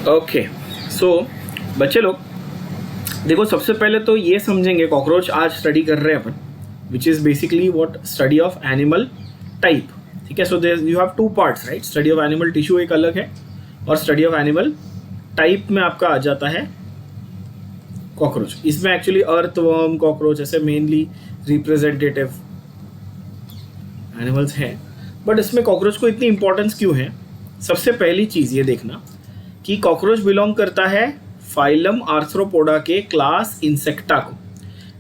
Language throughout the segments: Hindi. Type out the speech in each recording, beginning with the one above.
ओके, सो बच्चे लोग देखो, सबसे पहले तो ये समझेंगे कॉकरोच आज स्टडी कर रहे हैं अपन, which is basically what study of animal type. ठीक है, so there you have two parts, right. Study of animal tissue एक अलग है और स्टडी ऑफ एनिमल टाइप में आपका आ जाता है कॉकरोच। इसमें एक्चुअली अर्थवर्म, कॉकरोच ऐसे मेनली रिप्रेजेंटेटिव एनिमल्स हैं, बट इसमें कॉकरोच को इतनी इंपॉर्टेंस क्यों है? सबसे पहली चीज़ ये देखना कि कॉकरोच बिलोंग करता है फाइलम आर्थ्रोपोडा के क्लास इंसेक्टा को।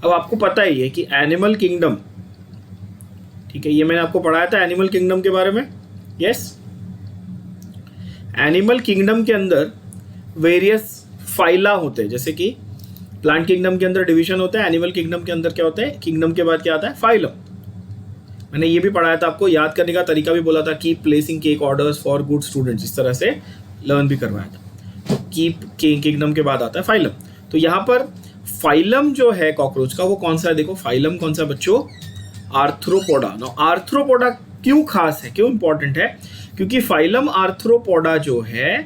अब आपको पता ही है कि एनिमल किंगडम, ठीक है, ये मैंने आपको पढ़ाया था एनिमल किंगडम के बारे में। यस, एनिमल किंगडम के अंदर वेरियस फाइला होते हैं, जैसे कि प्लांट किंगडम के अंदर डिवीजन होता है, एनिमल किंगडम के अंदर क्या होता है, किंगडम के बाद क्या आता है, फाइलम। मैंने ये भी पढ़ाया था आपको, याद करने का तरीका भी बोला था, keep placing cake orders for good students, इस तरह से लर्न भी करवाया था। तो कीप किंगडम के बाद आता है फाइलम। तो यहाँ पर फाइलम जो है कॉकरोच का वो कौन सा है? देखो फाइलम कौन सा बच्चों, आर्थ्रोपोडा। नो, आर्थ्रोपोडा क्यों खास है, क्यों इंपॉर्टेंट है? क्योंकि फाइलम आर्थ्रोपोडा जो है,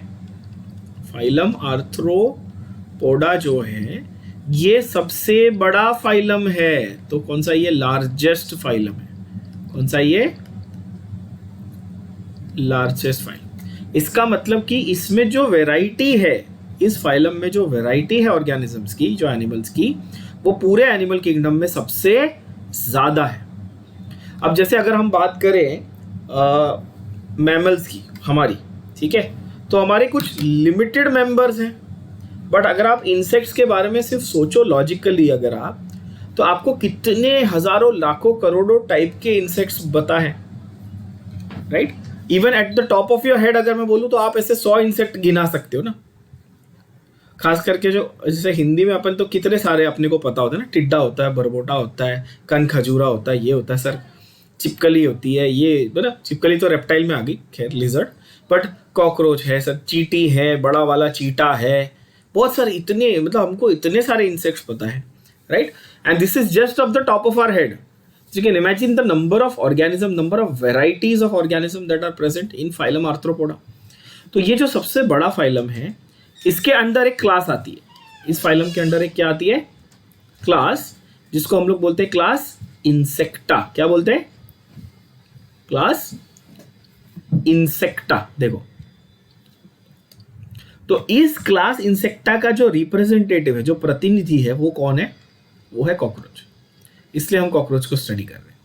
फाइलम आर्थ्रोपोडा जो है ये सबसे बड़ा फाइलम है। तो कौन सा? ये लार्जेस्ट फाइलम है। कौन सा? ये लार्जेस्ट फाइलम। इसका मतलब कि इसमें जो वैरायटी है, इस फाइलम में जो वैरायटी है ऑर्गेनिजम्स की, जो एनिमल्स की, वो पूरे एनिमल किंगडम में सबसे ज़्यादा है। अब जैसे अगर हम बात करें मैमल्स की हमारी, ठीक है, तो हमारे कुछ लिमिटेड मेंबर्स हैं, बट अगर आप इंसेक्ट्स के बारे में सिर्फ सोचो लॉजिकली, अगर आप, तो आपको कितने हजारों लाखों करोड़ों टाइप के इंसेक्ट्स पता है, right. Even at the top of your head अगर मैं बोलूँ तो आप ऐसे 100 इंसेक्ट गिना सकते हो ना। खास करके जो जैसे हिंदी में अपन तो कितने सारे अपने को पता होता है ना, टिड्डा होता है, बरबोटा होता है, कन खजूरा होता है, ये होता है सर, चिपकली होती है, ये ना, चिपकली तो रेप्टाइल में आ गई, खैर लिजर्ड, बट कॉकरोच है सर, चींटी है, बड़ा वाला चीटा है, बहुत सारे, इतने, मतलब हमको इतने सारे इंसेक्ट्स पता है, right. And this is just off the top of our head. You can imagine the number of organism, number of varieties of organism that are present in phylum Arthropoda. तो ये जो सबसे बड़ा फाइलम है, इसके अंदर एक क्लास आती है। इस फाइलम के अंदर एक क्या आती है? क्लास, जिसको हम लोग बोलते हैं क्लास इंसेक्टा। क्या बोलते हैं? Class insecta. देखो, तो इस क्लास इंसेक्टा का जो रिप्रेजेंटेटिव है, जो प्रतिनिधि है, वो कौन है? वो है कॉकरोच। इसलिए हम कॉकरोच को स्टडी कर रहे हैं,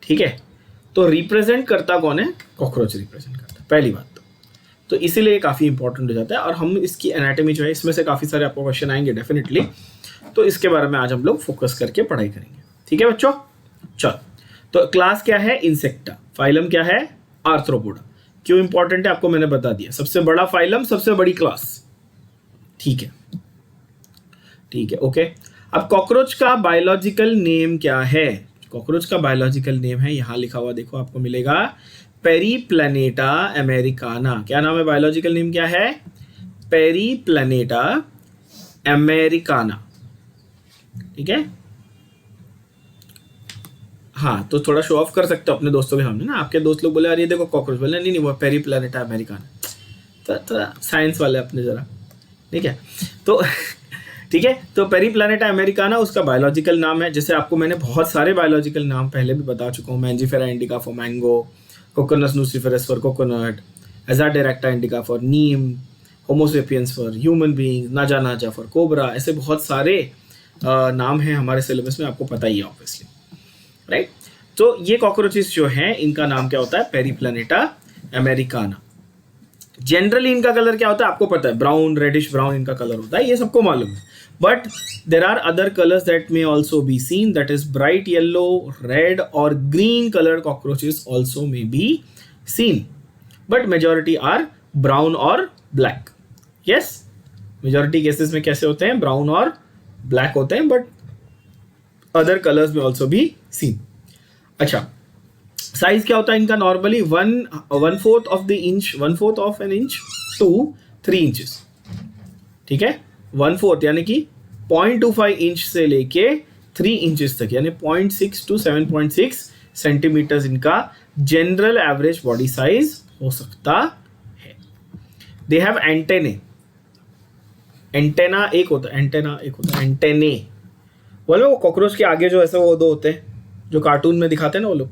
ठीक है। तो रिप्रेजेंट करता कौन है? कॉकरोच रिप्रेजेंट करता, पहली बात तो इसीलिए काफ़ी इंपॉर्टेंट हो जाता है। और हम इसकी एनाटॉमी जो है, इसमें से काफ़ी सारे आपको क्वेश्चन आएंगे डेफिनेटली, तो इसके बारे में आज हम लोग फोकस करके पढ़ाई करेंगे, ठीक है बच्चों। चलो, तो क्लास क्या है? इंसेक्टा। फाइलम क्या है? आर्थ्रोपोडा। क्यों इंपॉर्टेंट है आपको मैंने बता दिया, सबसे बड़ा फाइलम, सबसे बड़ी क्लास, ठीक है, ठीक है, ओके। अब कॉकरोच का बायोलॉजिकल नेम क्या है? कॉकरोच का बायोलॉजिकल नेम है, यहां लिखा हुआ देखो, आपको मिलेगा पेरीप्लैनेटा अमेरिकाना। क्या नाम है? बायोलॉजिकल नेम क्या है? पेरीप्लैनेटा अमेरिकाना, ठीक है। हाँ, तो थोड़ा शो ऑफ कर सकते हो अपने दोस्तों के सामने ना, आपके दोस्त लोग बोले अरे देखो कॉकरोच, बोले नहीं वो पेरीप्लैनेटा अमेरिकाना, तो साइंस वाले अपने जरा, ठीक है। तो ठीक है, तो पेरीप्लैनेटा अमेरिकाना उसका बायोलॉजिकल नाम है। जैसे आपको मैंने बहुत सारे बायोलॉजिकल नाम पहले भी बता चुका हूँ, Mangifera indica for mango, Cocos nucifera for coconut, Azadirachta indica for neem, Homo sapiens for human being, Naja naja for cobra, ऐसे बहुत सारे नाम हैं हमारे सिलेबस में, आपको पता ही है ऑब्वियसली, राइट। तो ये कॉकरोचेस जो हैं, इनका नाम क्या होता है? Periplaneta americana. जनरली इनका कलर क्या होता है आपको पता है, ब्राउन, रेडिश ब्राउन इनका कलर होता है, ये सबको मालूम है। But there are other colours that may also be seen, that is bright yellow, red और green coloured cockroaches also may be seen, but majority are brown और ब्लैक। यस, मेजॉरिटी केसेस में कैसे होते हैं? ब्राउन और ब्लैक होते हैं, बट अदर कलर्स में ऑल्सो बी सीन। अच्छा, साइज क्या होता है इनका? Normally 1/4 of an inch to 3 inches, ठीक है। 1/4 यानी कि 0.25 इंच से लेके 3 इंचेस तक, यानी 0.6 to 7.6 सेंटीमीटर्स इनका जनरल एवरेज बॉडी साइज हो सकता है। दे हैव एंटेने, एंटेना एक होता है, एंटेना एक होता है, एंटेने बोलो वो कॉकरोच के आगे जो ऐसे वो दो होते हैं जो कार्टून में दिखाते हैं ना वो लोग,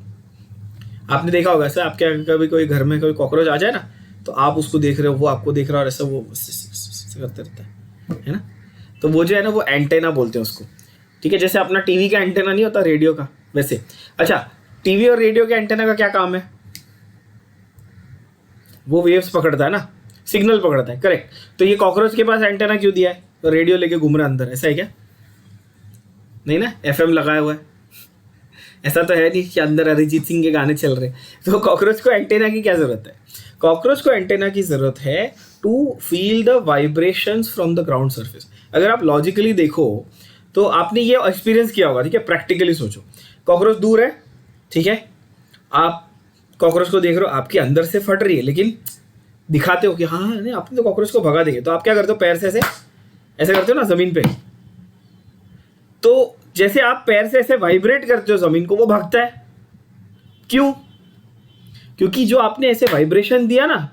आपने देखा होगा ऐसा, आपके कभी कोई घर में कोई कॉकरोच आ जाए ना तो आप उसको देख रहे हो, वो आपको देख रहा है और ऐसा वो करते रहता है ना, तो वो जो है ना वो एंटेना बोलते हैं उसको, ठीक है। जैसे अपना टीवी का एंटेना नहीं होता रेडियो का, वैसे। अच्छा, टीवी और रेडियो के एंटेना का क्या काम है? वो वेव्स पकड़ता है ना, सिग्नल पकड़ता है, करेक्ट। तो ये कॉकरोच के पास एंटेना क्यों दिया है? तो रेडियो लेके घूम रहा है अंदर, ऐसा है क्या? नहीं ना, एफएम लगाया हुआ है, ऐसा तो है नहीं कि अंदर अरिजीत सिंह के गाने चल रहे हैं। तो कॉकरोच को एंटेना की क्या जरूरत है? कॉकरोच को एंटेना की जरूरत है to feel the vibrations from the ground surface. अगर आप लॉजिकली देखो तो आपने ये एक्सपीरियंस किया होगा, ठीक है। प्रैक्टिकली सोचो, कॉकरोच दूर है, ठीक है, आप कॉकरोच को देख रहे हो, आपके अंदर से फट रही है, लेकिन दिखाते हो कि हाँ नहीं आपने तो कॉकरोच को भगा देंगे, तो आप क्या करते हो? पैर से ऐसे ऐसे करते हो ना जमीन पे, तो जैसे आप पैर से ऐसे वाइब्रेट करते हो जमीन को, वो भागता है। क्यों? क्योंकि जो आपने ऐसे वाइब्रेशन दिया ना,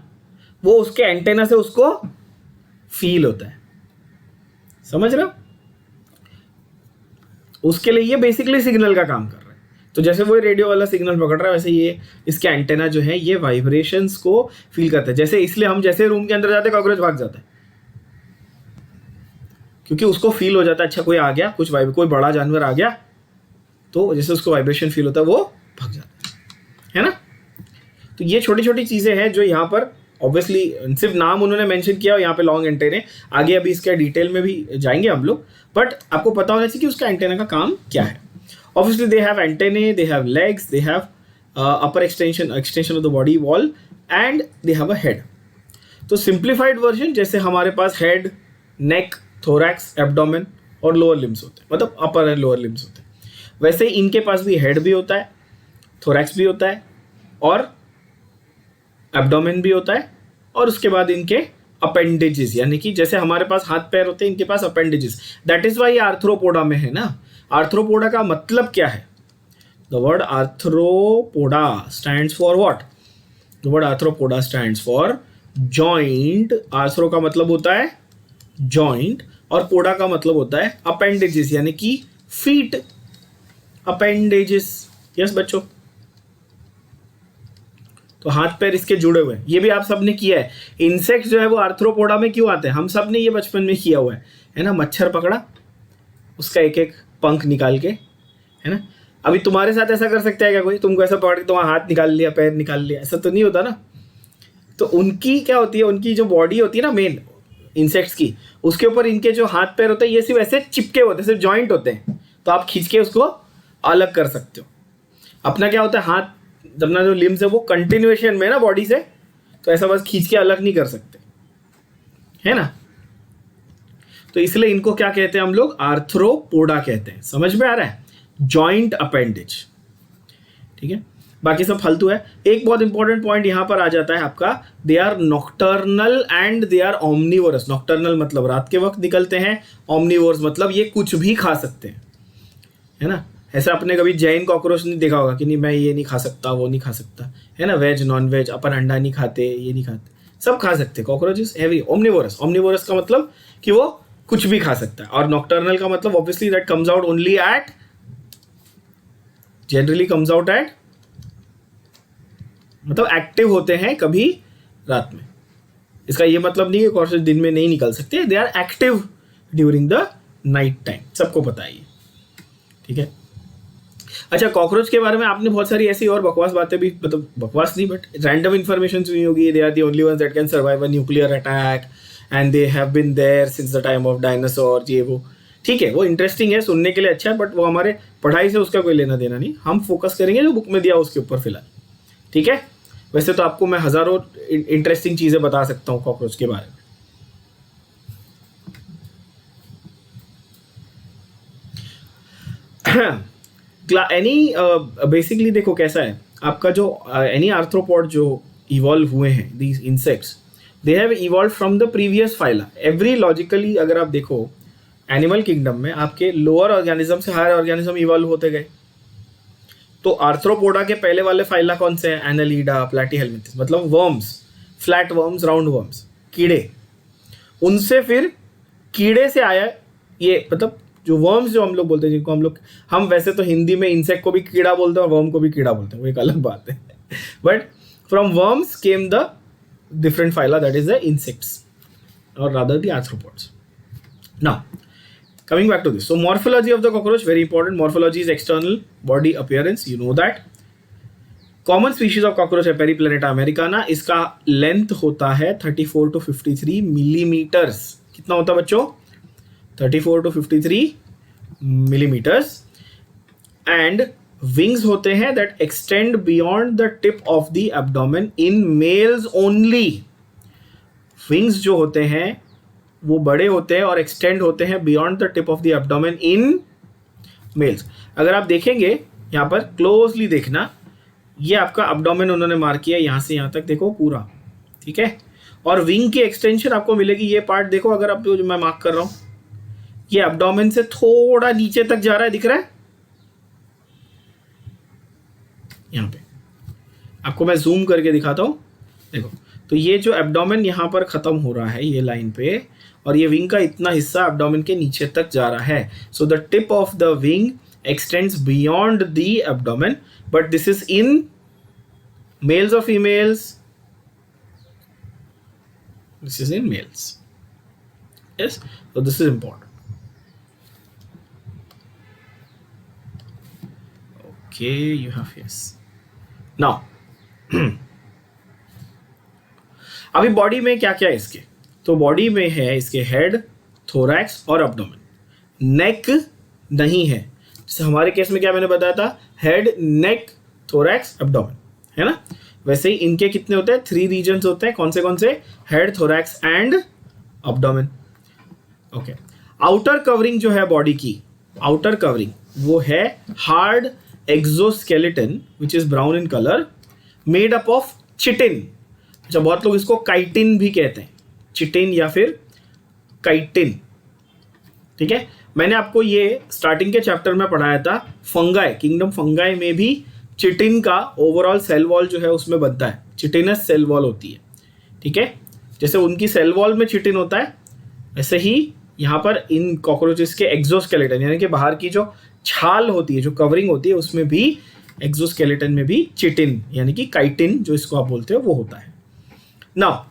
वो उसके एंटेना से उसको फील होता है, समझ रहे हो? उसके लिए ये बेसिकली सिग्नल का काम कर रहा है। तो जैसे वो रेडियो वाला सिग्नल पकड़ रहा है, वैसे ये इसके एंटेना जो है ये वाइब्रेशंस को फील करता है। जैसे इसलिए हम जैसे रूम के अंदर जाते हैं कॉकरोच भाग जाता है, क्योंकि उसको फील हो जाता है अच्छा कोई आ गया, कोई बड़ा जानवर आ गया, तो जैसे उसको वाइब्रेशन फील होता है वो भाग जाता है ना। तो ये छोटी छोटी चीज़ें हैं जो यहाँ पर ऑब्वियसली सिर्फ नाम उन्होंने मेंशन किया, और यहाँ पे लॉन्ग एंटेने, आगे अभी इसके डिटेल में भी जाएंगे हम लोग, बट आपको पता होना चाहिए कि उसका एंटेना का काम क्या है। Obviously they have antennae, they have legs, they have upper extension of the body wall, and they have a head. तो सिंप्लीफाइड वर्जन, जैसे हमारे पास हेड, नेक, थोरैक्स, एब्डोमेन और लोअर लिम्स होते हैं, मतलब अपर एंड लोअर लिम्स होते हैं, वैसे ही इनके पास भी हेड भी होता है, थोरैक्स भी होता है और एब्डोमेन भी होता है, और उसके बाद इनके अपेंडेजेस, यानी कि जैसे हमारे पास हाथ पैर होते हैं, इनके पास appendages. That is why Arthropoda में है ना। आर्थ्रोपोडा का मतलब क्या है? The word Arthropoda stands for what? The word Arthropoda stands for joint. Arthro का मतलब होता है जॉइंट, और पोडा का मतलब होता है अपेंडेजेस, यानी कि फीट, अपेंडेजेस। यस बच्चों, तो हाथ पैर इसके जुड़े हुए हैं। ये भी आप सबने किया है। इंसेक्ट जो है वो आर्थ्रोपोडा में क्यों आते हैं? हम सब ने ये बचपन में किया हुआ है ना। मच्छर पकड़ा, उसका एक एक पंख निकाल के, है ना। अभी तुम्हारे साथ ऐसा कर सकता है क्या कोई? तुमको ऐसा पकड़ के तुम्हारा हाथ निकाल लिया, पैर निकाल लिया, ऐसा तो नहीं होता ना। तो उनकी क्या होती है, उनकी जो बॉडी होती है ना मेन इंसेक्ट्स की, उसके ऊपर इनके जो हाथ पैर होते हैं ये सिर्फ ऐसे चिपके होते हैं, सिर्फ जॉइंट होते हैं, तो आप खींच के उसको अलग कर सकते हो। अपना क्या होता है, हाथ अपना जो लिम्स है वो कंटिन्यूएशन में ना बॉडी से, तो ऐसा बस खींच के अलग नहीं कर सकते, है ना। तो इसलिए इनको क्या कहते हैं हम लोग? आर्थ्रोपोडा कहते हैं। समझ में आ रहा है? जॉइंट अपेंडेज, ठीक है। बाकी सब फालतू है। एक बहुत इंपॉर्टेंट पॉइंट यहां पर आ जाता है आपका, they are nocturnal and they are omnivorous. Nocturnal मतलब रात के वक्त निकलते हैं, ओमनिवोरस मतलब ये कुछ भी खा सकते हैं, है ना। ऐसा आपने कभी जैन कॉकरोच नहीं देखा होगा कि नहीं मैं ये नहीं खा सकता, वो नहीं खा सकता, है ना। वेज नॉन वेज, अपन अंडा नहीं खाते, ये नहीं खाते, सब खा सकते। Cockroach is heavy omnivorous. Omnivorous का मतलब कि वो कुछ भी खा सकता है, और नॉक्टर्नल का मतलब obviously that comes out only at, generally comes out at, मतलब एक्टिव होते हैं कभी रात में। इसका ये मतलब नहीं है कॉकरोच दिन में नहीं निकल सकते, they are active during the night time, सबको पता है ये, ठीक है। अच्छा, कॉकरोच के बारे में आपने बहुत सारी ऐसी और बकवास बातें भी, मतलब बकवास नहीं बट रैंडम इन्फॉर्मेशन सुनी होगी। They are the only ones that can survive a nuclear attack and they have been there since the time of dinosaur, ये वो, ठीक है। वो इंटरेस्टिंग है, सुनने के लिए अच्छा है, बट वो हमारे पढ़ाई से उसका कोई लेना देना नहीं। हम फोकस करेंगे जो बुक में दिया उसके ऊपर फिलहाल, ठीक है। वैसे तो आपको मैं हज़ारों इंटरेस्टिंग चीज़ें बता सकता हूँ कॉकरोच के बारे में। बेसिकली देखो कैसा है आपका जो एनी आर्थ्रोपॉड जो इवॉल्व हुए हैं, these insects, they have evolve from the previous phyla. Every logically अगर आप देखो एनिमल किंगडम में आपके लोअर ऑर्गेनिज्म से हायर ऑर्गेनिज्म इवॉल्व होते गए। तो आर्थ्रोपोडा के पहले वाले फाइला कौन से हैं? एनालिडा, प्लैटीहेलमिंथस, मतलब worms, flat worms, round worms, कीड़े, उनसे फिर कीड़े से आया ये, मतलब जो वर्म्स जो हम लोग बोलते हैं, जिनको हम वैसे तो हिंदी में इंसेक्ट को भी कीड़ा बोलते हैं और वर्म को भी कीड़ा बोलते हैं, वो एक अलग बात है, but from worms came the different phyla, that is the insects, or rather the arthropods. Now coming back to this, so morphology of the cockroach, very important. Morphology is external body appearance, you know that. Common species of cockroach है Periplaneta americana. इसका लेंथ होता है 34 to 53 मिलीमीटर्स. कितना होता है बच्चों? 34 to 53 मिलीमीटर्स. एंड विंग्स होते हैं that extend beyond the tip of the abdomen in males only. Wings जो होते हैं वो बड़े होते हैं और एक्सटेंड होते हैं beyond the tip of the abdomen in males. अगर आप देखेंगे यहाँ पर क्लोजली देखना, ये आपका एब्डोमेन उन्होंने मार्क किया यहाँ से यहाँ तक, देखो पूरा, ठीक है. और विंग की एक्सटेंशन आपको मिलेगी, ये पार्ट देखो, अगर आप जो मैं मार्क कर रहा हूँ, ये एब्डोमेन से थोड़ा नीचे तक जा रहा है, दिख रहा है यहाँ पे. आपको मैं जूम करके दिखाता हूँ, देखो. तो ये जो एब्डोमेन यहाँ पर खत्म हो रहा है ये लाइन पे, और ये विंग का इतना हिस्सा एब्डोमेन के नीचे तक जा रहा है. So the tip of the wing extends beyond the abdomen, but this is in males और females. This is in males. Yes, so this is important. Okay, you have yes. Now अभी बॉडी में क्या क्या है इसके? तो बॉडी में है इसके हेड, थोरैक्स और एब्डोमेन. नेक नहीं है. जैसे हमारे केस में क्या मैंने बताया था, हेड, नेक, थोरैक्स, एब्डोमेन, है ना. वैसे ही इनके कितने होते हैं? 3 रीजन्स होते हैं. कौन से? Head, thorax and abdomen. Okay. Outer covering जो है बॉडी की, आउटर कवरिंग वो है hard exoskeleton which is brown in colour, made up of chitin. अच्छा, बहुत लोग इसको काइटिन भी कहते हैं, चिटिन या फिर काइटिन, ठीक है. मैंने आपको ये स्टार्टिंग के चैप्टर में पढ़ाया था. फंगाई, किंगडम फंगाई में भी चिटिन का ओवरऑल सेल वॉल जो है उसमें बनता है, चिटिनस सेल वॉल होती है, ठीक है. जैसे उनकी सेल वॉल में चिटिन होता है, वैसे ही यहाँ पर इन कॉकरोचेस के एक्सोस्केलेटन यानी कि बाहर की जो छाल होती है, जो कवरिंग होती है, उसमें भी एक्सोस्केलेटन में भी चिटिन यानी कि काइटिन जो इसको आप बोलते हो वो होता है. Now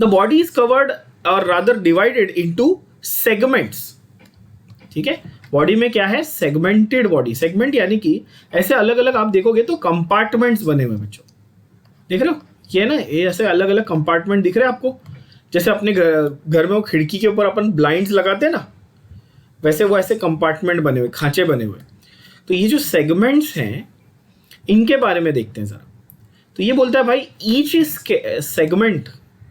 the body is covered और रादर डिवाइडेड इनटू सेगमेंट्स, ठीक है. बॉडी में क्या है? Segmented body. सेगमेंट यानी कि ऐसे अलग अलग आप देखोगे तो कंपार्टमेंट्स बने हुए बच्चों, देख रहे हो ये ना, ये ऐसे अलग अलग कंपार्टमेंट दिख रहे हैं आपको. जैसे अपने घर में वो खिड़की के ऊपर अपन ब्लाइंड्स लगाते हैं ना, वैसे वो ऐसे कंपार्टमेंट बने हुए, खांचे बने हुए. तो ये जो सेगमेंट्स हैं इनके बारे में देखते हैं जरा. तो ये बोलता है भाई each segment,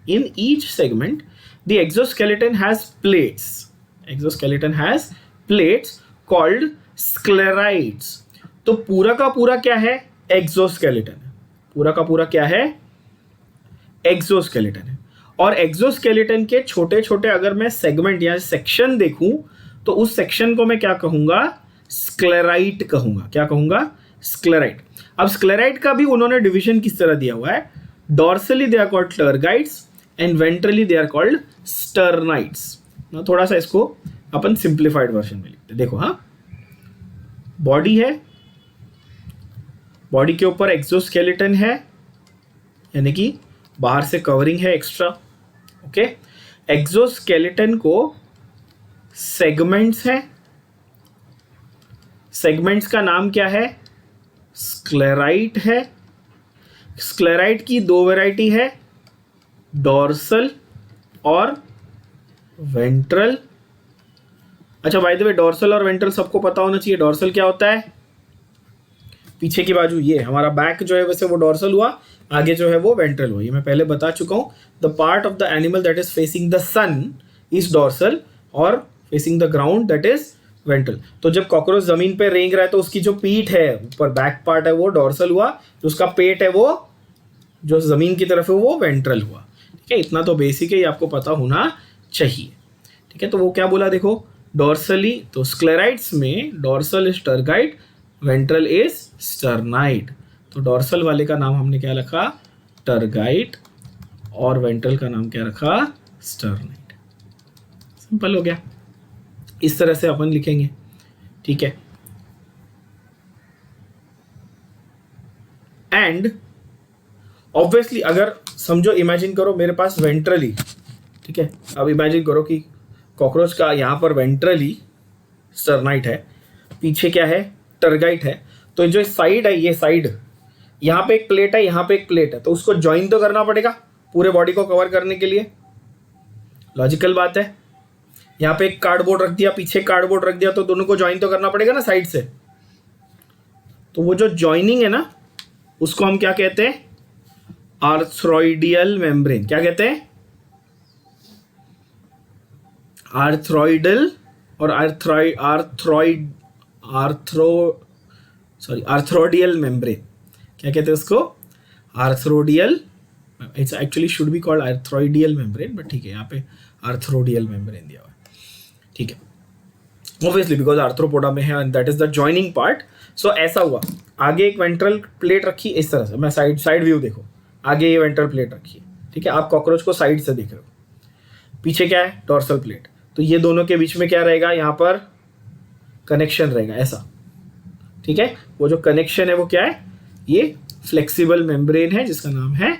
in each segment the exoskeleton has plates. Exoskeleton has plates called sclereids. तो पूरा का पूरा क्या है? एक्सोस्केलेटन. पूरा का पूरा क्या है? एक्सोस्केलेटन है. और एक्सोस्केलेटन के छोटे छोटे अगर मैं सेगमेंट या सेक्शन देखूं तो उस सेक्शन को मैं क्या कहूंगा? स्क्लेराइट कहूंगा. क्या कहूंगा? स्क्लेराइट. अब स्क्लेराइट का भी उन्होंने डिवीजन किस तरह दिया हुआ है? Dorsally they are called tergites and ventrally they are called sternites. ना थोड़ा सा इसको अपन सिंप्लीफाइड वर्जन में लिखते. देखो, हाँ, बॉडी है, बॉडी के ऊपर एक्सोस्केलेटन है यानी कि बाहर से कवरिंग है एक्स्ट्रा. ओके. एक्सोस्केलेटन को सेगमेंट्स हैं. सेगमेंट्स का नाम क्या है? स्क्लेराइट है. स्क्लेराइट की 2 वैरायटी है, डॉर्सल और वेंट्रल. अच्छा, बाय द वे डॉर्सल और वेंट्रल सबको पता होना चाहिए. डॉर्सल क्या होता है? पीछे की बाजू, ये हमारा बैक जो है वैसे वो डॉर्सल हुआ, आगे जो है वो वेंट्रल हुआ. ये मैं पहले बता चुका हूँ. The part of the animal that is facing the sun is dorsal और facing the ground that is ventral. तो जब कॉकरोच जमीन पे रेंग रहा है तो उसकी जो पीठ है, ऊपर बैक पार्ट है, वो डॉर्सल हुआ. जो उसका पेट है वो जो जमीन की तरफ है वो वेंट्रल हुआ. ठीक है, इतना तो बेसिक है, ये आपको पता होना चाहिए. ठीक है, तो वो क्या बोला देखो, डॉर्सली. तो स्क्लेराइट्स में dorsal is tergite, ventral is स्टर्नाइट. तो डॉर्सल वाले का नाम हमने क्या रखा? टर्गाइट. और वेंट्रल का नाम क्या रखा, स्टर्नाइट। सिंपल हो गया, इस तरह से अपन लिखेंगे, ठीक है। एंड ऑब्वियसली अगर समझो, इमेजिन करो मेरे पास वेंट्रली, ठीक है, अब इमेजिन करो कि कॉकरोच का यहाँ पर वेंट्रली स्टर्नाइट है, पीछे क्या है, टर्गाइट है। तो जो साइड है, ये साइड, यहाँ पे एक प्लेट है, यहाँ पे एक प्लेट है, तो उसको ज्वाइन तो करना पड़ेगा पूरे बॉडी को कवर करने के लिए, लॉजिकल बात है। यहाँ पे एक कार्डबोर्ड रख दिया, पीछे कार्डबोर्ड रख दिया, तो दोनों को ज्वाइन तो करना पड़ेगा ना साइड से। तो वो जो ज्वाइनिंग है ना, उसको हम क्या कहते हैं, आर्थ्रोइडियल मेम्ब्रेन। क्या कहते हैं, आर्थ्रोइडल और आर्थ्रोडियल मेम्ब्रेन। क्या कहते हैं उसको, arthrodial, it's actually should be called arthroidial membrane, but ठीक है, यहाँ पे आर्थ्रोडियल मेम्ब्रेन दिया हुआ है, ठीक है, ऑब्वियसली बिकॉज आर्थ्रोपोडा में है and that is the joining part. So ऐसा हुआ, आगे एक वेंट्रल प्लेट रखी इस तरह से, मैं साइड व्यू देखो, आगे ये वेंट्रल प्लेट रखी है, ठीक है, आप कॉकरोच को साइड से देख रहे हो, पीछे क्या है, डोर्सल प्लेट। तो ये दोनों के बीच में क्या रहेगा, यहाँ पर कनेक्शन रहेगा ऐसा, ठीक है। वो जो कनेक्शन है वो क्या है, ये फ्लेक्सिबल मेम्ब्रेन है जिसका नाम है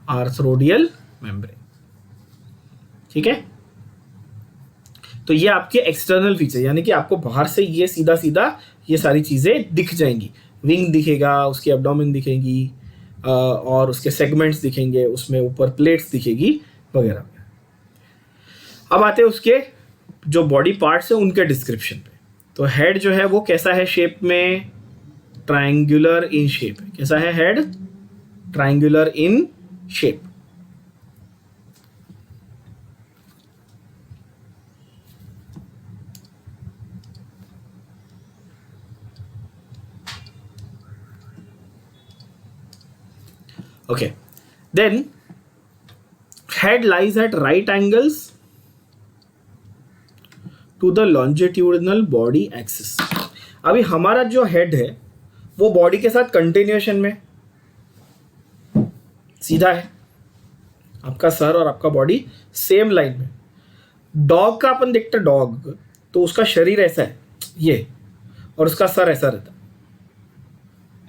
आर्थ्रोडियल मेम्ब्रेन, ठीक है। तो ये आपके एक्सटर्नल फीचर, यानी कि आपको बाहर से ये सीधा सीधा ये सारी चीजें दिख जाएंगी, विंग दिखेगा, उसकी एब्डोमेन दिखेगी, और उसके सेगमेंट्स दिखेंगे, उसमें ऊपर प्लेट्स दिखेगी वगैरह। अब आते हैं उसके जो बॉडी पार्ट्स हैं उनके डिस्क्रिप्शन पे। तो हेड जो है वो कैसा है शेप में, ट्रायंगुलर इन शेप। कैसा है head, triangular in shape. Okay, then head lies at right angles to the longitudinal body axis. अभी हमारा जो हेड है वो बॉडी के साथ कंटिन्यूएशन में सीधा है, आपका सर और आपका बॉडी सेम लाइन में। डॉग का अपन देखते हैं, डॉग तो उसका शरीर ऐसा है ये, और उसका सर ऐसा रहता है,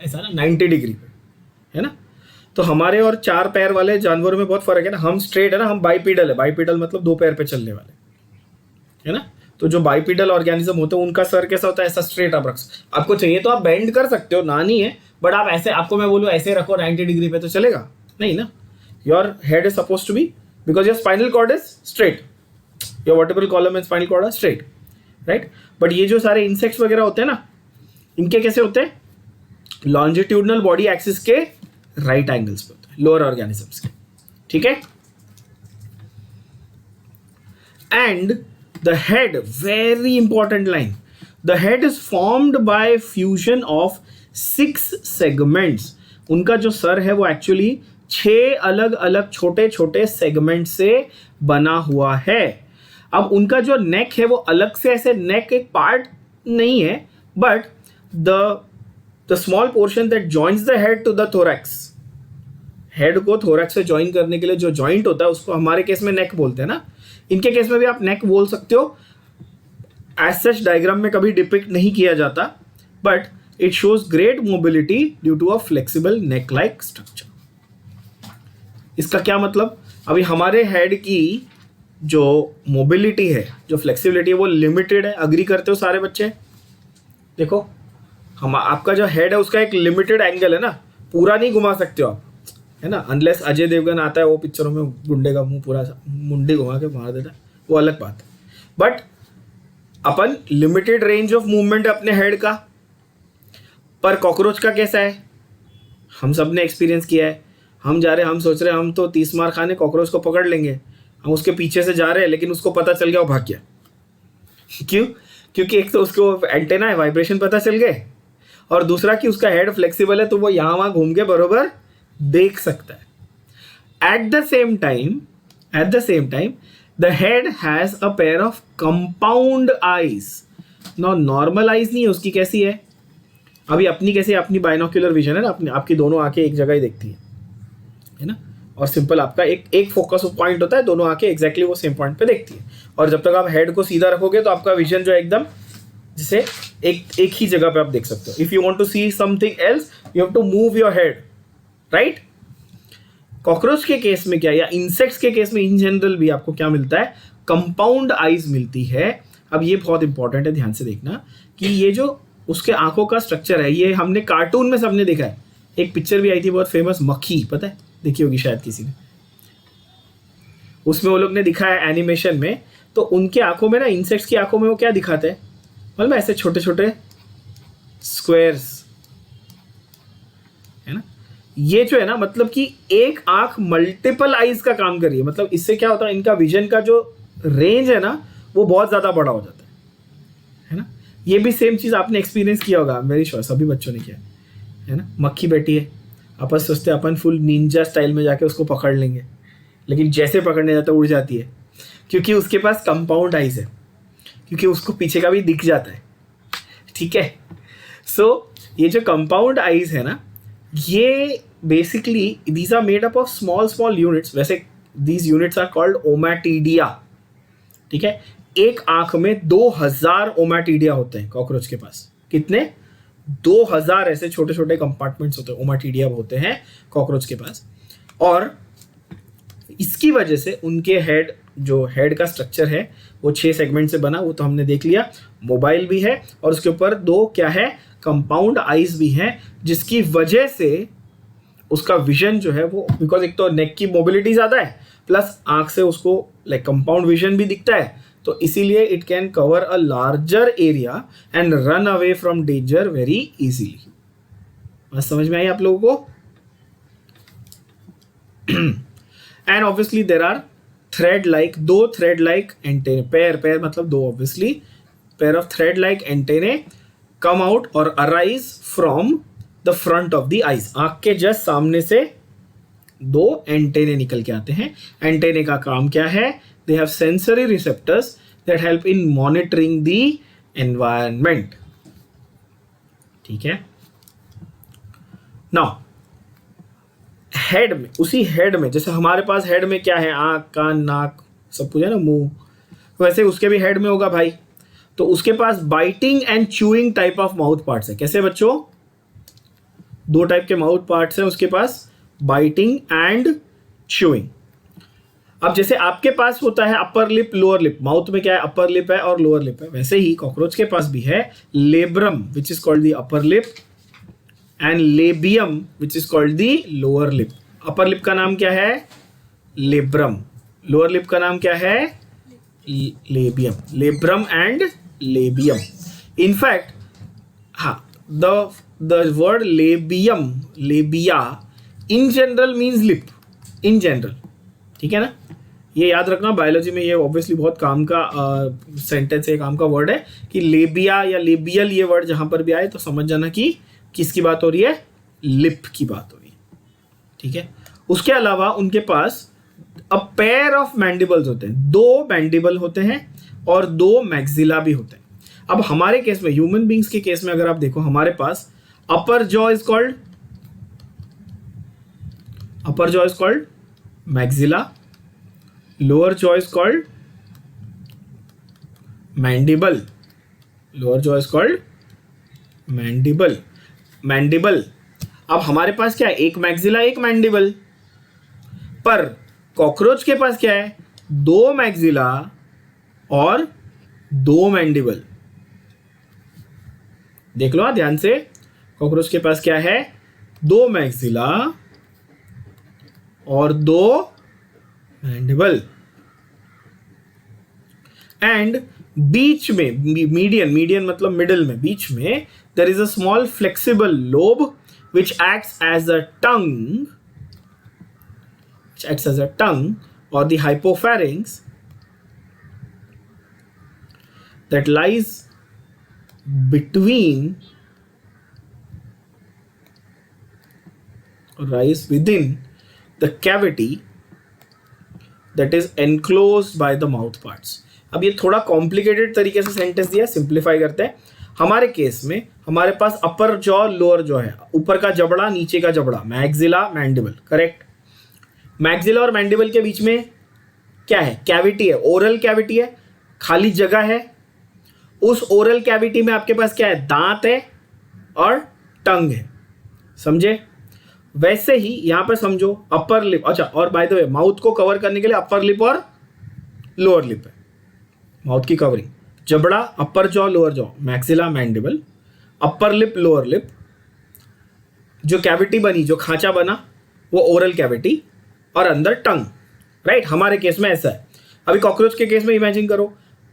ऐसा ना 90 डिग्री पे, है ना। तो हमारे और 4 पैर वाले जानवरों में बहुत फर्क है ना, हम स्ट्रेट है ना, हम बाइपीडल है, बाइपीडल मतलब 2 पैर पे चलने वाले, है ना। तो जो बाइपीडल ऑर्गेनिज्म होते हैं उनका सर कैसा होता है, ऐसा स्ट्रेट आप रख, आपको चाहिए तो आप बेंड कर सकते हो, ना नहीं है, बट आप ऐसे, आपको मैं बोलूँ ऐसे रखो 90 डिग्री पे तो चलेगा नहीं ना। Your head is suppose to be, because your spinal cord is straight, your vertebral column and spinal cord are straight, right. But ये जो सारे इंसेक्ट्स वगैरह होते हैं ना, इनके कैसे होते हैं, लॉन्जिट्यूडनल बॉडी एक्सिस के राइट एंगल्स पे होते हैं, लोअर ऑर्गेनिजम्स के, ठीक है। And the head, very important line, the head is formed by fusion of 6 segments. उनका जो सर है वो एक्चुअली 6 अलग अलग छोटे छोटे सेगमेंट से बना हुआ है। अब उनका जो नेक है वो अलग से ऐसे नेक एक पार्ट नहीं है, but the small portion that joins the head to the thorax, head को थोरैक्स से ज्वाइन करने के लिए जो जॉइंट होता है उसको हमारे केस में नेक बोलते हैं ना, इनके केस में भी आप नेक बोल सकते हो। एज सच डायग्राम में कभी डिपिक्ट नहीं किया जाता, but it shows great mobility due to a flexible neck like structure. इसका क्या मतलब, अभी हमारे हेड की जो मोबिलिटी है, जो फ्लेक्सिबिलिटी है वो लिमिटेड है, अग्री करते हो सारे बच्चे। देखो हम, आपका जो हेड है उसका एक लिमिटेड एंगल है ना, पूरा नहीं घुमा सकते हो आप, है ना, अनलेस अजय देवगन आता है वो पिक्चरों में गुंडे का मुंह पूरा मुंडी घुमा के मार देता है, वो अलग बात है। But upon limited range of movement है अपने हेड का। पर कॉकरोच का कैसा है, हम सब ने एक्सपीरियंस किया है, हम जा रहे हैं, हम सोच रहे हैं हम तो 30 मार खाने, कॉकरोच को पकड़ लेंगे, हम उसके पीछे से जा रहे हैं, लेकिन उसको पता चल गया वो भाग गया। क्यों, क्योंकि एक तो उसको एंटेना है, वाइब्रेशन पता चल गए, और दूसरा कि उसका हेड फ्लेक्सिबल है, तो वो यहाँ वहाँ घूम के बरोबर देख सकता है। At the same time the head has a pair of compound eyes. Normal eyes नहीं है उसकी, कैसी है, अभी अपनी कैसी, अपनी बाइनोक्यूलर विजन है ना, अपनी आपकी दोनों आंखें एक जगह ही देखती है, है ना। और सिंपल आपका एक फोकस पॉइंट होता है, दोनों आंखें एग्जैक्टली वो सेम पॉइंट पे देखती है। और जब तक आप हेड को सीधा रखोगे तो आपका विजन जो है एकदम जिसे एक ही जगह पे आप देख सकते हो। If you want to see something else you have to move your head, right. Cockroach के केस में क्या, या इंसेक्ट्स के केस में इन जनरल भी आपको क्या मिलता है, कंपाउंड आईज मिलती है। अब ये बहुत इंपॉर्टेंट है, ध्यान से देखना कि ये जो उसके आंखों का स्ट्रक्चर है, ये हमने कार्टून में सबने देखा है। एक पिक्चर भी आई थी बहुत फेमस, मक्खी, पता है, देखी होगी शायद किसी ने, उसमें वो लोग ने दिखाया एनिमेशन में। तो उनके आंखों में ना, इंसेक्ट्स की आंखों में वो क्या दिखाते हैं मतलब ऐसे छोटे छोटे स्क्वायर्स, है ना। ये जो है ना, मतलब कि एक आंख मल्टीपल आईज का काम कर रही है। मतलब इससे क्या होता है, इनका विजन का जो रेंज है ना वो बहुत ज़्यादा बड़ा हो जाता है ना। ये भी सेम चीज़ आपने एक्सपीरियंस किया होगा, मेरी श्योर सभी बच्चों ने किया है ना। मक्खी बैठी है, अपन सोचते हैं अपन फुल निंजा स्टाइल में जाके उसको पकड़ लेंगे, लेकिन जैसे पकड़ने जाता है उड़ जाती है, क्योंकि उसके पास कंपाउंड आइज है, क्योंकि उसको पीछे का भी दिख जाता है, ठीक है। सो ये जो कंपाउंड आइज है ना, ये basically these are made up of small units. वैसे these units are called ommatidia, ठीक है। एक आंख में 2000 ओमैटिडिया होते हैं कॉकरोच के पास। कितने? 2000 ऐसे छोटे छोटे कंपार्टमेंट्स होते हैं, ओमैटिडिया होते हैं कॉकरोच के पास। और इसकी वजह से उनके हेड, जो हेड का स्ट्रक्चर है वो 6 सेगमेंट से बना, वो तो हमने देख लिया। मोबाइल भी है और उसके ऊपर 2 क्या है, कंपाउंड आइज भी हैं, जिसकी वजह से उसका विजन जो है वो, बिकॉज एक तो नेक की मोबिलिटी ज़्यादा है प्लस आंख से उसको लाइक कंपाउंड विजन भी दिखता है, तो इसीलिए it can cover a larger area and run away from danger very easily. बस समझ में आई आप लोगों को? And obviously there are thread like, 2 thread like antennae, pair मतलब 2 obviously, pair of thread like antennae come out और arise from the front of the eyes. आंख के जस्ट सामने से 2 एंटेने निकल के आते हैं। एंटेने का काम क्या है? They have sensory receptors that help in monitoring the environment, ठीक है। नाउ हेड में, उसी हेड में, जैसे हमारे पास हेड में क्या है, आंख, कान, नाक, सब कुछ है ना, मुंह, वैसे उसके भी हेड में होगा भाई। तो उसके पास biting and chewing type of mouth parts है। कैसे बच्चों? 2 टाइप के माउथ पार्ट्स हैं उसके पास, बाइटिंग एंड च्यूइंग। अब जैसे आपके पास होता है upper lip, lower lip, mouth में क्या है, अपर लिप है और लोअर लिप है, वैसे ही कॉकरोच के पास भी है labrum which is called the upper lip and labium which is called the lower lip. Upper lip का नाम क्या है? लेब्रम। लोअर लिप का नाम क्या है? Labium. Labrum and labium. In fact हाँ, the word labium, labia in general means lip, in general, ठीक है ना। ये याद रखना, बायोलॉजी में ये ऑब्वियसली बहुत काम का सेंटेंस है, काम का वर्ड है कि लेबिया या लेबियल, ये वर्ड जहां पर भी आए तो समझ जाना कि किसकी बात हो रही है, लिप की बात हो रही है, ठीक है। उसके अलावा उनके पास अ पेयर ऑफ मैंडिबल्स होते हैं, 2 मैंडिबल होते हैं और 2 मैक्सिला भी होते हैं। अब हमारे केस में, ह्यूमन बींग्स के केस में अगर आप देखो, हमारे पास upper jaw is called maxilla, lower jaw is called mandible, mandible. अब हमारे पास क्या है, एक मैक्सिला, एक मैंडिबल। पर कॉकरोच के पास क्या है, 2 मैक्सिला और 2 मैंडिबल। देख लो ध्यान से, कॉकरोच के पास क्या है, 2 मैक्सिला और 2 मैंडिबल। एंड बीच में, मीडियन मतलब मिडिल में, बीच में there is a small flexible lobe which acts as a tongue, or the hypopharynx that lies within the cavity that is enclosed by the mouth parts. अब ये थोड़ा कॉम्प्लिकेटेड तरीके से सेंटेंस दिया, सिंप्लीफाई करते हैं। हमारे केस में हमारे पास अपर जॉ, लोअर जॉ है, ऊपर का जबड़ा, नीचे का जबड़ा, मैक्सिला, मैंडिबल, करेक्ट। मैक्सिला और मैंडिबल के बीच में क्या है? कैविटी है, ओरल कैविटी है, खाली जगह है। उस ओरल कैविटी में आपके पास क्या है? दांत है और टंग है, समझे? वैसे ही यहां पर समझो अपर लिप, अच्छा, और बाय द वे माउथ को कवर करने के लिए अपर लिप और लोअर लिप है, माउथ की कवरिंग। जबड़ा, अपर jaw, lower jaw, maxilla, mandible, upper lip, lower lip, जो कैविटी बनी, जो खांचा बना, वो ओरल कैविटी, और अंदर टंग, राइट? हमारे केस में ऐसा है। अभी कॉकरोच के केस में इमेजिन करो,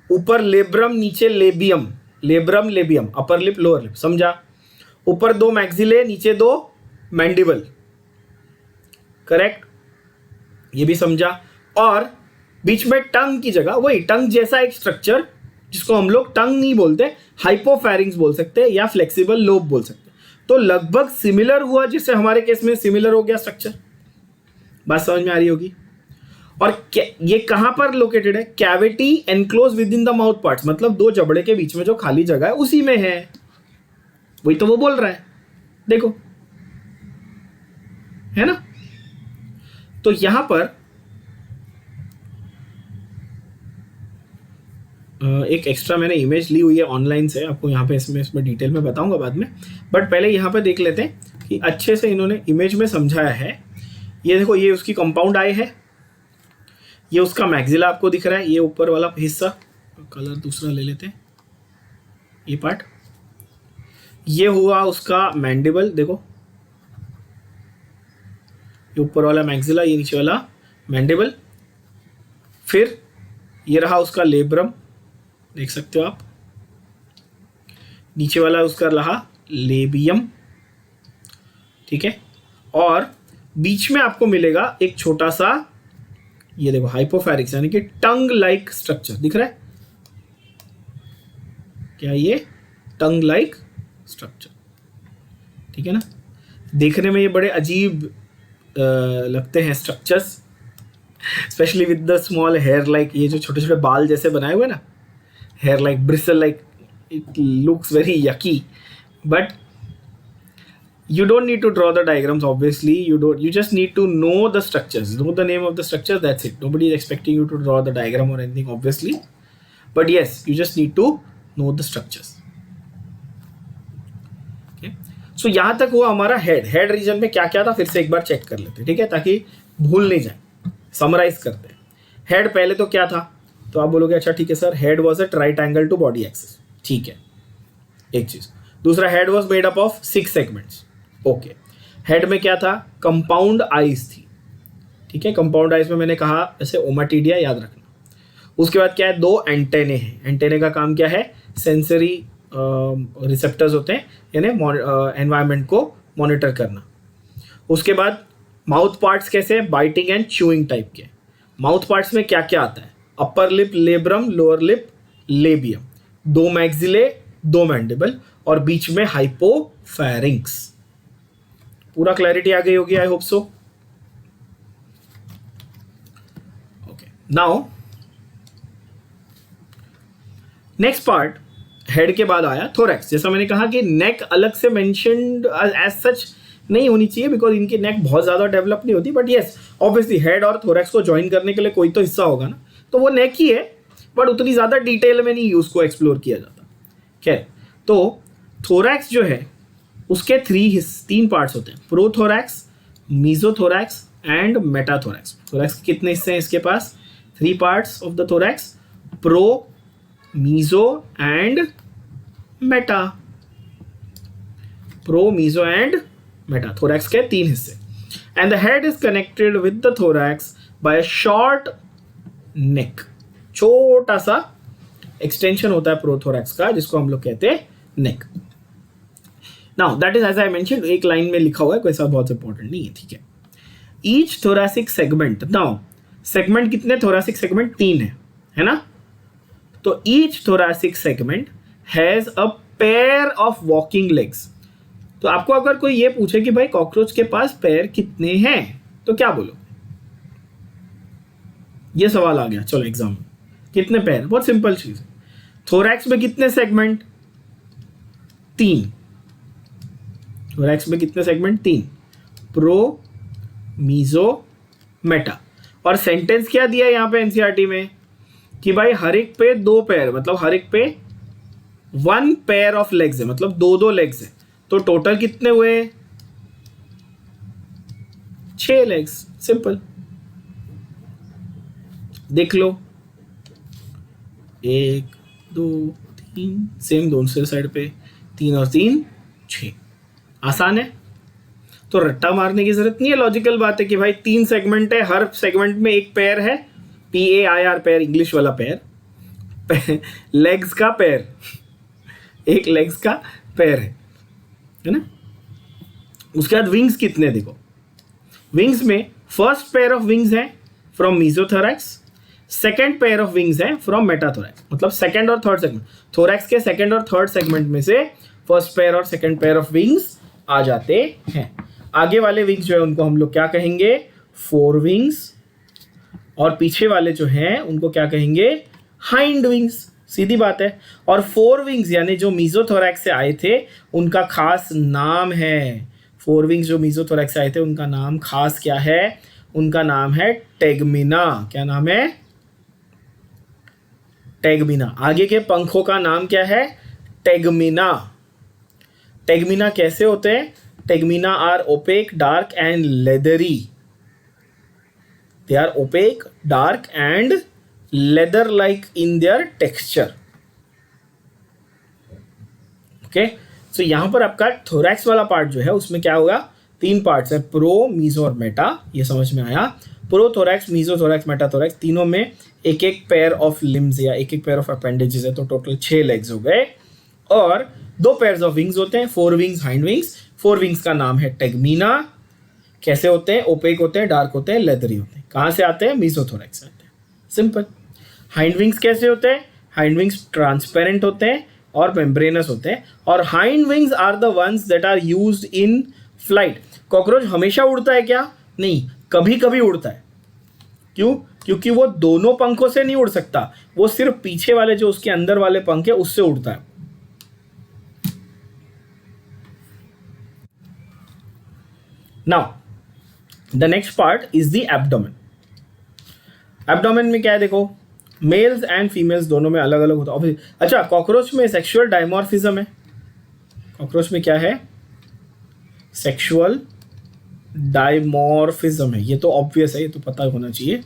ऊपर लेब्रम, नीचे labium, labrum labium, upper lip lower lip, समझा? ऊपर 2 मैक्सिले, नीचे 2 मैंडिबल, करेक्ट? ये भी समझा। और बीच में टंग की जगह, वही टंग जैसा एक स्ट्रक्चर जिसको हम लोग टंग नहीं बोलते, हाइपोफैरिंग्स बोल सकते हैं या फ्लेक्सिबल लोब बोल सकते हैं। तो लगभग सिमिलर हुआ, जिससे हमारे केस में सिमिलर हो गया स्ट्रक्चर। बात समझ में आ रही होगी। और ये कहां पर लोकेटेड है? Cavity enclose with in the mouth parts, मतलब 2 जबड़े के बीच में जो खाली जगह है उसी में है। वही तो वो बोल रहा है, देखो, है ना? तो यहां पर एक एक्स्ट्रा मैंने इमेज ली हुई है ऑनलाइन से, आपको यहाँ पे इसमें डिटेल में बताऊंगा बाद में, बट पहले यहाँ पे देख लेते हैं कि अच्छे से इन्होंने इमेज में समझाया है। ये देखो, ये उसकी कंपाउंड आई है, ये उसका मैक्सिला आपको दिख रहा है, ये ऊपर वाला हिस्सा, कलर दूसरा ले लेते हैं, ये पार्ट, ये हुआ उसका मैंडिबल, देखो ये ऊपर वाला मैक्सिला, ये नीचे वाला मैंडिबल। फिर ये रहा उसका लेब्रम, देख सकते हो आप, नीचे वाला उसका रहा लेबियम, ठीक है? और बीच में आपको मिलेगा एक छोटा सा, ये देखो, हाइपोफैरिक्स, यानी कि टंग लाइक स्ट्रक्चर दिख रहा है क्या? ये टंग लाइक स्ट्रक्चर, ठीक है ना? देखने में ये बड़े अजीब लगते हैं structures, specially with the small hair like, ये जो छोटे छोटे बाल जैसे बनाए हुए ना, hair like bristle like, it looks very yucky, but you don't need to draw the diagrams, obviously. You just need to know the structures, know the name of the structures, that's it. Nobody is expecting you to draw the diagram or anything, obviously, but yes, you just need to know the structures. Okay, so यहाँ तक हुआ हमारा हेड रीजन में क्या क्या था, फिर से एक बार चेक कर लेते हैं, ठीक है, ताकि भूल नहीं जाए। समराइज करते हैं। हेड पहले तो क्या था, तो आप बोलोगे अच्छा ठीक है sir, head was at right angle to body axis, ठीक है, एक चीज। दूसरा, head was made up of 6 segments, okay. Head में क्या था? कंपाउंड आइज थी, ठीक है। कंपाउंड आइज में मैंने कहा जैसे ओमाटिडिया, याद रखना। उसके बाद क्या है? 2 एंटेने हैं। एंटेने का काम क्या है? सेंसरी रिसेप्टर्स होते हैं, यानी एनवायरनमेंट को मॉनिटर करना। उसके बाद माउथ पार्ट्स कैसे? बाइटिंग एंड च्यूइंग टाइप के। माउथ पार्ट्स में क्या क्या आता है? Upper lip labrum, lower lip labium, 2 maxillae, 2 mandible, और बीच में हाइपोफैरिंक्स। पूरा क्लैरिटी आ गई होगी, I hope so. Okay, now next part, head के बाद आया थोरैक्स। जैसा मैंने कहा कि नेक अलग से मेंशन्ड एज सच नहीं होनी चाहिए, बिकॉज इनकी नेक बहुत ज़्यादा डेवलप नहीं होती, बट येस ऑब्वियसली हेड और थोरैक्स को ज्वाइन करने के लिए कोई तो हिस्सा होगा ना, तो वो नेक ही है, बट उतनी ज़्यादा डिटेल में नहीं उसको एक्सप्लोर किया जाता। खैर, तो थोरैक्स जो है उसके 3 पार्ट्स होते हैं, prothorax, mesothorax and metathorax. Thorax के कितने हिस्से हैं इसके पास? 3 parts of the thorax, pro, meso and meta. Pro, meso and meta, thorax के 3 हिस्से। And the head is connected with the thorax by a short neck. छोटा सा एक्सटेंशन होता है प्रोथोरैक्स का, जिसको हम लोग कहते हैं neck. Now that is as I mentioned, एक लाइन में लिखा हुआ है, कोई सा बहुत इंपॉर्टेंट नहीं है, ठीक है। Each thoracic segment, now segment कितने? थोरैसिक सेगमेंट 3 है ना? तो each thoracic segment has a pair of walking legs. तो आपको अगर कोई ये पूछे कि भाई कॉकरोच के पास पैर कितने हैं, तो क्या बोलो? ये सवाल आ गया, चलो एग्जाम में, कितने पैर? बहुत सिंपल चीज है। थोरैक्स में कितने सेगमेंट? 3। थोरैक्स में कितने सेगमेंट? 3, pro, meso meta. और सेंटेंस क्या दिया है यहाँ पे एनसीईआरटी में कि भाई हर एक पे 2 पैर, मतलब हर एक पे 1 पेयर ऑफ लेग्स है, मतलब 2 लेग्स है। तो टोटल कितने हुए? 6 लेग्स। सिंपल, देख लो, 1 2 3, सेम दोनों साइड पे 3 और 3 6। आसान है, तो रट्टा मारने की जरूरत नहीं है। लॉजिकल बात है कि भाई 3 सेगमेंट है, हर सेगमेंट में एक पैर है, PAIR पैर, इंग्लिश वाला पैर, लेग्स का पैर, एक लेग्स का पैर है ना। उसके बाद विंग्स कितने, देखो विंग्स में फर्स्ट पेयर ऑफ विंग्स है from mesothorax, second pair of wings है फ्रॉम मेटाथोरैक्स, मतलब सेकेंड और थर्ड सेगमेंट, थोरैक्स के सेकेंड और थर्ड सेगमेंट में से फर्स्ट पेयर और सेकेंड पेयर ऑफ विंग्स आ जाते हैं। आगे वाले विंग्स जो है उनको हम लोग क्या कहेंगे? Four wings. और पीछे वाले जो हैं उनको क्या कहेंगे? Hind wings. सीधी बात है। और फोर विंग्स यानी जो मीजोथोरैक्स से आए थे उनका खास नाम है, फोर विंग्स जो मीजोथोरैक्स से आए थे उनका नाम खास क्या है? उनका नाम है टेगमिना। क्या नाम है? टेगमिना। आगे के पंखों का नाम क्या है? टेगमिना। टेगमिना कैसे होते हैं? Tegmina are opaque, dark and leathery. They are opaque, dark and leather like in their texture. Okay, so यहां पर आपका थोरैक्स वाला पार्ट जो है उसमें क्या होगा? 3 पार्ट्स है, प्रो, मीजो और मेटा। ये समझ में आया? Pro thorax, meso thorax, meta thorax, तीनों में एक एक पेयर ऑफ लिम्स या एक एक पेयर ऑफ अपेंडेजेस है, तो टोटल 6 लेग्स हो गए। और 2 पेयर्स ऑफ विंग्स होते हैं, 4 विंग्स, हाइंड विंग्स। 4 विंग्स का नाम है टेगमिना। कैसे होते हैं? ओपेक होते हैं, डार्क होते हैं, लेदरी होते हैं। कहाँ से आते हैं? मीजोथोरैक्स से आते हैं। सिंपल। हाइंड विंग्स कैसे होते हैं? हाइंड विंग्स ट्रांसपेरेंट होते हैं और मेम्ब्रेनस होते हैं। और hind wings are the ones that are used in flight. Cockroach हमेशा उड़ता है क्या? नहीं, कभी कभी उड़ता है। क्यों? क्योंकि वो दोनों पंखों से नहीं उड़ सकता, वो सिर्फ पीछे वाले जो उसके अंदर वाले पंख है उससे उड़ता है। Now the next part is the abdomen. Abdomen में क्या है? देखो, मेल्स एंड फीमेल्स दोनों में अलग अलग होता है। अच्छा, कॉकरोच में सेक्सुअल डायमॉर्फिज्म है। कॉकरोच में क्या है? सेक्सुअल डायमॉर्फिज्म है। ये तो ऑब्वियस है, ये तो पता होना चाहिए।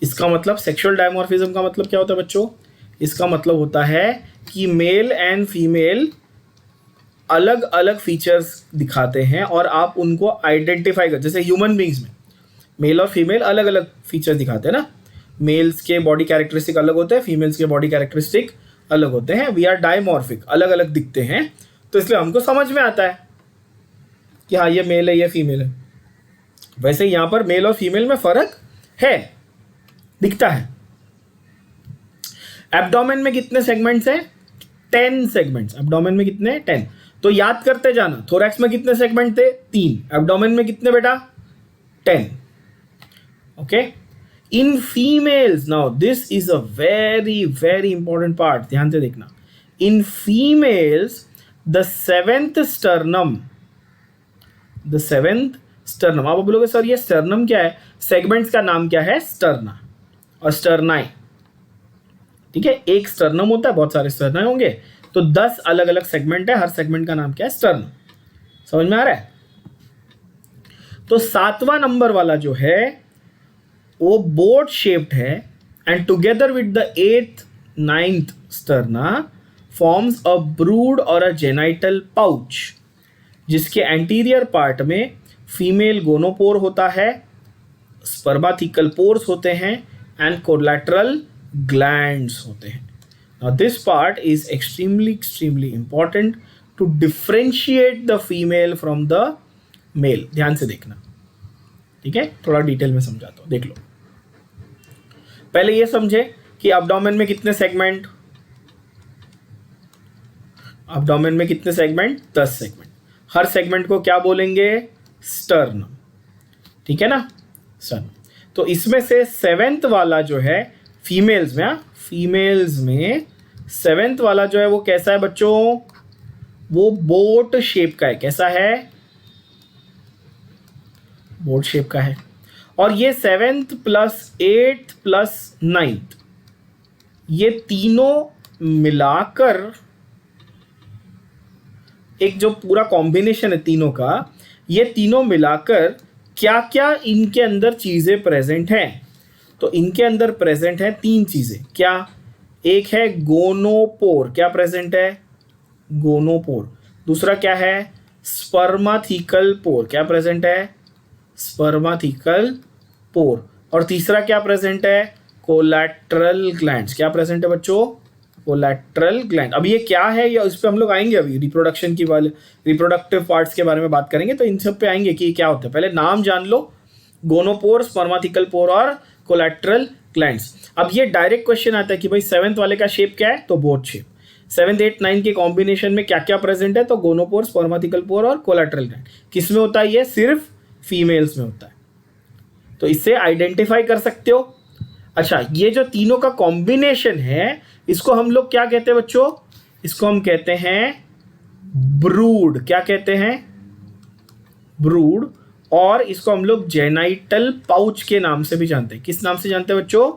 इसका मतलब सेक्सुअल डायमॉर्फिज्म का मतलब क्या होता है बच्चों? इसका मतलब होता है कि मेल एंड फीमेल अलग अलग फीचर्स दिखाते हैं और आप उनको आइडेंटिफाई कर, जैसे ह्यूमन बींग्स में मेल और फीमेल अलग अलग फीचर्स दिखाते हैं ना। मेल्स के बॉडी कैरेक्टरिस्टिक अलग होते हैं, फीमेल्स के बॉडी कैरेक्टरिस्टिक अलग होते हैं। वी आर डायमॉर्फिक, अलग अलग दिखते हैं, तो इसलिए हमको समझ में आता है कि हाँ ये मेल है, ये फीमेल है। वैसे यहाँ पर मेल और फीमेल में फर्क है, दिखता है। एब्डोमेन में कितने सेगमेंट्स हैं? 10 सेगमेंट्स। एब्डोमेन में कितने? 10। तो याद करते जाना, थोरैक्स में कितने सेगमेंट थे? 3। एब्डोमेन में कितने बेटा? 10। Okay, in females, now this is a very very important part, ध्यान से देखना। In females the seventh sternum, आप बोलोगे सर ये स्टर्नम क्या है? सेगमेंट्स का नाम क्या है? स्टर्ना और स्टर्नाई। ठीक है, एक स्टर्नम होता है, बहुत सारे स्टर्नाई होंगे, तो 10 अलग अलग सेगमेंट है, हर सेगमेंट का नाम क्या है? स्टर्नम। समझ में आ रहा है? तो 7वां नंबर वाला जो है वो बोट शेप्ड है, and together with the 8th 9th sterna forms a brood और अ जेनाइटल पाउच, जिसके एंटीरियर पार्ट में फीमेल गोनोपोर होता है, स्पर्माथिकल पोर्स होते हैं एंड कोलैटरल ग्लैंड्स होते हैं। Now this part is extremely important to differentiate the female from the male. ध्यान से देखना, ठीक है? थोड़ा डिटेल में समझाता हूँ, देख लो। पहले ये समझे कि एब्डोमेन में कितने सेगमेंट? एब्डोमेन में कितने सेगमेंट? 10 सेगमेंट। हर सेगमेंट को क्या बोलेंगे? स्टर्नम। ठीक है ना? स्टर्नम। तो इसमें से 7th वाला जो है फीमेल्स में, फीमेल्स में 7th वाला जो है वो कैसा है बच्चों? वो बोट शेप का है। कैसा है? बोट शेप का है। और ये 7th plus 8th plus 9th, ये तीनों मिलाकर एक जो पूरा कॉम्बिनेशन है तीनों का, ये तीनों मिलाकर क्या क्या इनके अंदर चीज़ें प्रेजेंट हैं। तो इनके अंदर प्रेजेंट है 3 चीज़ें। क्या? एक है गोनोपोर, क्या प्रेजेंट है? गोनोपोर। दूसरा क्या है? स्पर्माथिकल पोर, क्या प्रेजेंट है? स्पर्माथिकल पोर। और तीसरा क्या प्रेजेंट है? कोलैटरल ग्लैंड्स, क्या प्रेजेंट है बच्चों? Collateral gland. अब ये क्या है, या इस पे हम लोग आएंगे अभी, रिप्रोडक्शन की वाले रिप्रोडक्टिव पार्ट्स के बारे में बात करेंगे, तो इन सब पे आएंगे कि क्या होता है। पहले नाम जान लो, गोनोपोर, स्पर्माथिकल पोर और कोलैटरल ग्लैंड्स। अब ये डायरेक्ट क्वेश्चन आता है कि भाई 7th वाले का शेप क्या है, तो boat shape. 7th 8th 9th के कॉम्बिनेशन में क्या क्या प्रेजेंट है, तो गोनोपोर, स्पर्माथिकल पोर और कोलैटरल ग्लैंड। किस में होता है ये? सिर्फ फीमेल्स में होता है। तो इससे आइडेंटिफाई कर सकते हो। अच्छा, ये जो तीनों का कॉम्बिनेशन है, इसको हम लोग क्या कहते हैं बच्चों? इसको हम कहते हैं ब्रूड। क्या कहते हैं? ब्रूड। और इसको हम लोग जेनाइटल पाउच के नाम से भी जानते हैं। किस नाम से जानते हैं बच्चों?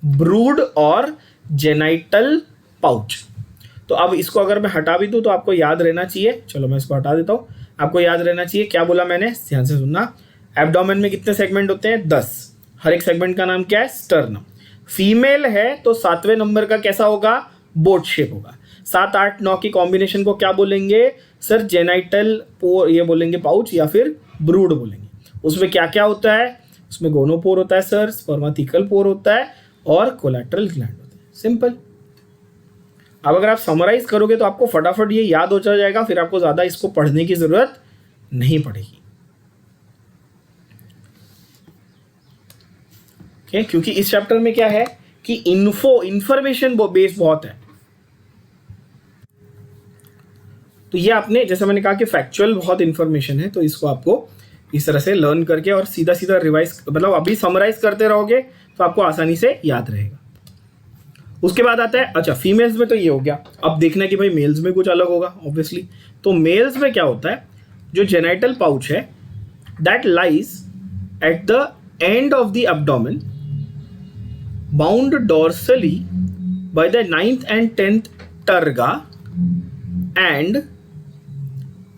ब्रूड और जेनाइटल पाउच। तो अब इसको अगर मैं हटा भी दूं तो आपको याद रहना चाहिए। चलो मैं इसको हटा देता हूं। आपको याद रहना चाहिए, क्या बोला मैंने, ध्यान से सुनना। एब्डोमेन में कितने सेगमेंट होते हैं? 10। हर एक सेगमेंट का नाम क्या है? स्टर्नम। फीमेल है तो 7वें नंबर का कैसा होगा? बोट शेप होगा। 7, 8, 9 की कॉम्बिनेशन को क्या बोलेंगे सर? जेनाइटल पोर, ये बोलेंगे पाउच, या फिर ब्रूड बोलेंगे। उसमें क्या क्या होता है? उसमें गोनोपोर होता है सर, स्पर्माथिकल पोर होता है और कोलैटरल ग्लैंड होता है। सिंपल। अब अगर आप समराइज करोगे तो आपको फटाफट ये याद हो जाएगा, फिर आपको ज़्यादा इसको पढ़ने की ज़रूरत नहीं पड़ेगी। ओके, क्योंकि इस चैप्टर में क्या है कि इंफॉर्मेशन बेस बहुत है। तो ये आपने, जैसे मैंने कहा कि फैक्चुअल बहुत इंफॉर्मेशन है, तो इसको आपको इस तरह से लर्न करके और सीधा सीधा रिवाइज, मतलब अभी समराइज करते रहोगे तो आपको आसानी से याद रहेगा। उसके बाद आता है, अच्छा फीमेल्स में तो ये हो गया। अब देखना कि भाई मेल्स में कुछ अलग होगा ऑब्वियसली। तो मेल्स में क्या होता है? जो जेनाइटल पाउच है, that lies at the end of the abdomen, bound dorsally by the 9th and 10th terga and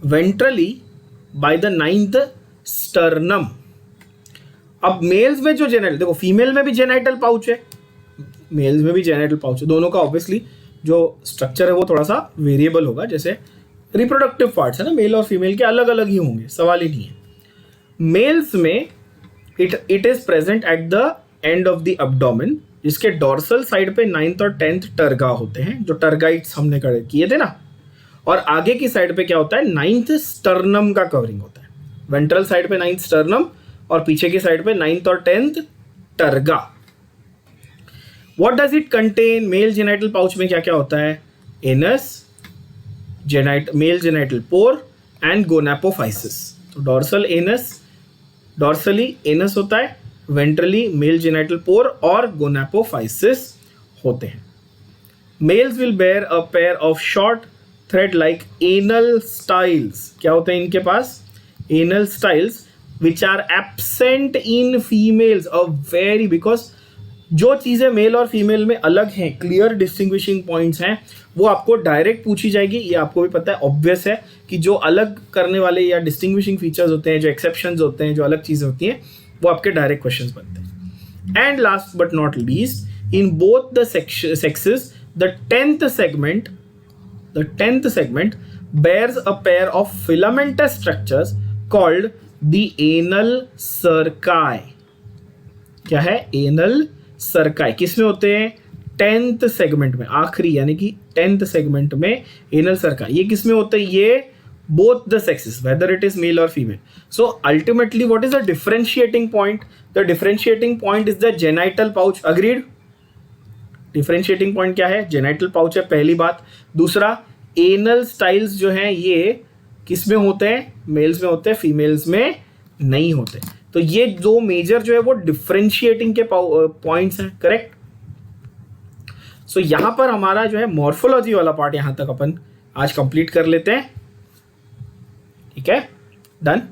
ventrally by the 9th sternum। अब मेल्स में जो जेनाइटल, देखो फीमेल में भी जेनाइटल पाउच है, मेल्स में भी जेनाइटल पाउच है। दोनों का ऑब्वियसली जो स्ट्रक्चर है वो थोड़ा सा वेरिएबल होगा, जैसे रिप्रोडक्टिव पार्ट्स है ना, मेल और फीमेल के अलग अलग ही होंगे, सवाल ही नहीं है। मेल्स में it is present at the end of the abdomen, जिसके डोर्सल साइड पे 9th और 10th टर्गा होते हैं, जो टर्गाइट्स हमने किए थे ना। और आगे की साइड पे क्या होता है? 9th स्टर्नम का कवरिंग होता है। वेंट्रल साइड पे 9th स्टर्नम और पीछे की साइड पे 9th और 10th terga. What does it contain? Male genital pouch में क्या क्या होता है? Anus, male genital pore and gonapophysis. तो डोर्सल एनस, डोर्सली एनस होता है, वेंट्रली मेल जेनाइटल पोर और गोनापोफाइसिस होते हैं। Males will bear a pair of short thread like anal styles. क्या होते हैं इनके पास? Anal styles which are absent in females. A very, because जो चीज़ें मेल और फीमेल में अलग हैं, क्लियर डिस्टिंग्विशिंग पॉइंट्स हैं, वो आपको डायरेक्ट पूछी जाएगी। ये आपको भी पता है, ऑब्वियस है कि जो अलग करने वाले या डिस्टिंग्विशिंग फीचर्स होते हैं, जो एक्सेप्शंस होते हैं, जो अलग चीज़ें होती हैं, वो आपके डायरेक्ट क्वेश्चंस बनते हैं। And last but not least, in both the sexes the 10th segment bears a pair of filamentous structures called the anal cerci। क्या है? एनल सर्काई। किस में होते हैं? 10th सेगमेंट में, आखिरी यानी कि 10th सेगमेंट में एनल सर्काई। ये किस में होते हैं? ये both the sexes, whether it is male or female. So ultimately what is the differentiating point? The differentiating point is the genital pouch. Agreed? Differentiating point क्या है? genital pouch है, पहली बात। दूसरा, anal styles जो हैं ये किस में होते हैं? मेल्स में होते हैं, फीमेल्स में नहीं होते। तो ये दो मेजर जो है वो डिफरेंशिएटिंग के पॉइंट्स हैं, करेक्ट। सो यहां पर हमारा जो है मॉर्फोलॉजी वाला पार्ट यहां तक अपन आज कंप्लीट कर लेते हैं। ठीक है, डन।